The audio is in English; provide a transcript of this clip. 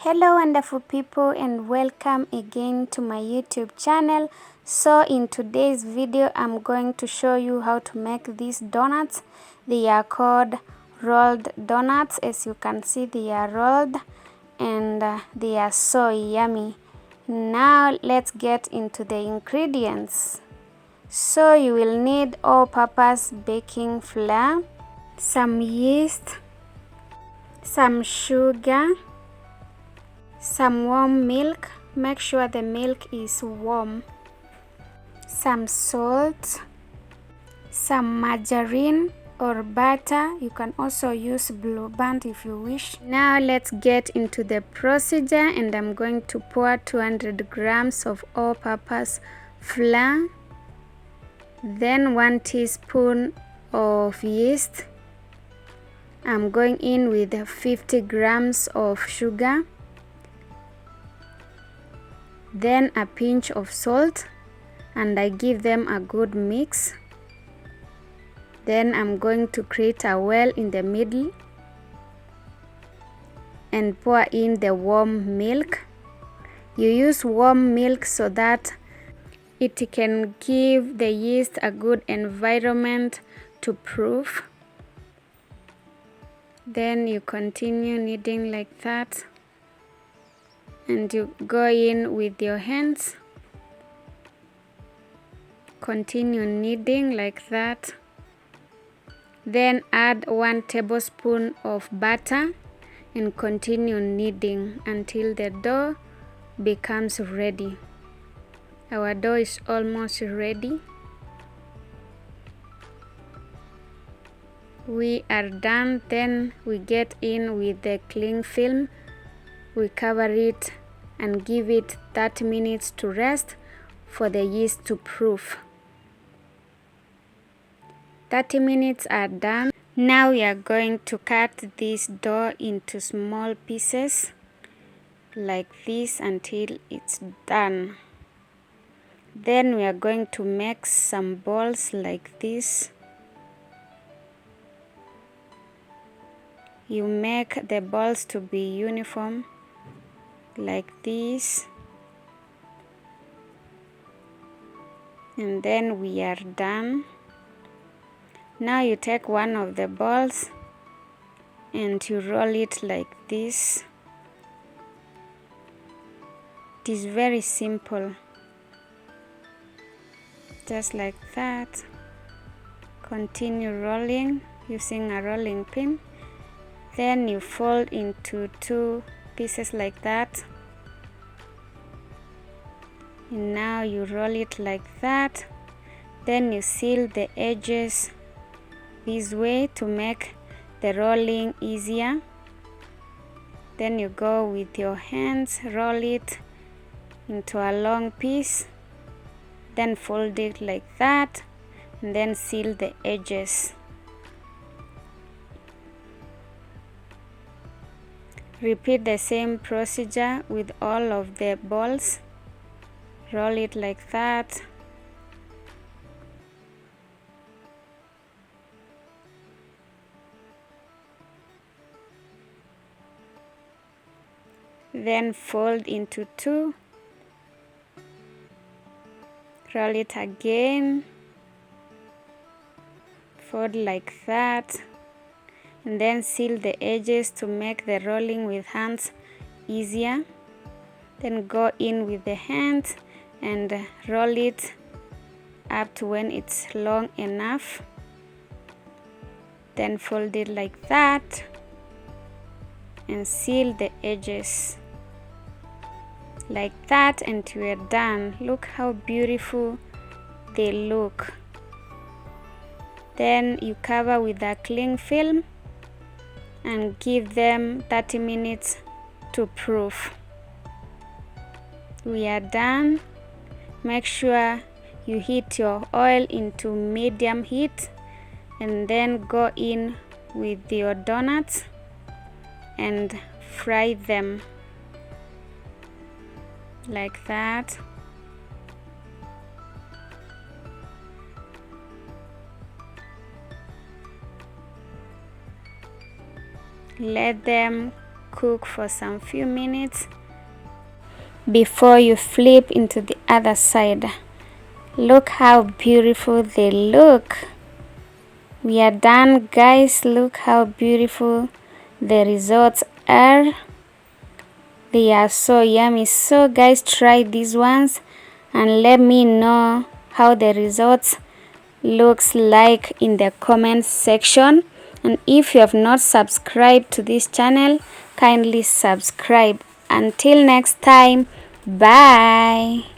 Hello wonderful people, and welcome again to my YouTube channel. So in today's video I'm going to show you how to make these donuts. They are called rolled donuts. As you can see, they are rolled and they are so yummy. Now let's get into the ingredients. So you will need all-purpose baking flour, some yeast, some sugar, some warm milk. Make sure the milk is warm. Some salt, some margarine or butter. You can also use Blue Band if you wish. Now let's get into the procedure, and I'm going to pour 200 grams of all-purpose flour, then 1 teaspoon of yeast. I'm going in with 50 grams of sugar, then a pinch of salt, and I give them a good mix. Then I'm going to create a well in the middle and pour in the warm milk. You use warm milk so that it can give the yeast a good environment to proof. Then you continue kneading like that, and you go in with your hands. Continue kneading like that. Then add 1 tablespoon of butter and continue kneading until the dough becomes ready. Our dough is almost ready. We are done. Then we get in with the cling film. We cover it and give it 30 minutes to rest for the yeast to proof. 30 minutes are done. Now we are going to cut this dough into small pieces like this until it's done. Then we are going to make some balls like this. You make the balls to be uniform like this, and then we are done. Now you take one of the balls and you roll it like this. It is very simple, just like that. Continue rolling using a rolling pin. Then you fold into 2 pieces like that, and now you roll it like that. Then you seal the edges this way to make the rolling easier. Then you go with your hands, roll it into a long piece, then fold it like that, and then seal the edges. Repeat the same procedure with all of the balls. Roll it like that. Then fold into 2. Roll it again. Fold like that. And then seal the edges to make the rolling with hands easier. Then go in with the hands and roll it up to when it's long enough. Then fold it like that and seal the edges like that, and we are done. Look how beautiful they look. Then you cover with a cling film and give them 30 minutes to proof. We are done. Make sure you heat your oil into medium heat, and then go in with your donuts and fry them like that. Let them cook for some few minutes before you flip into the other side. Look how beautiful they look. We are done, guys. Look how beautiful the results are. They are so yummy. So guys, try these ones and let me know how the results looks like in the comment section. And if you have not subscribed to this channel, kindly subscribe. Until next time, bye.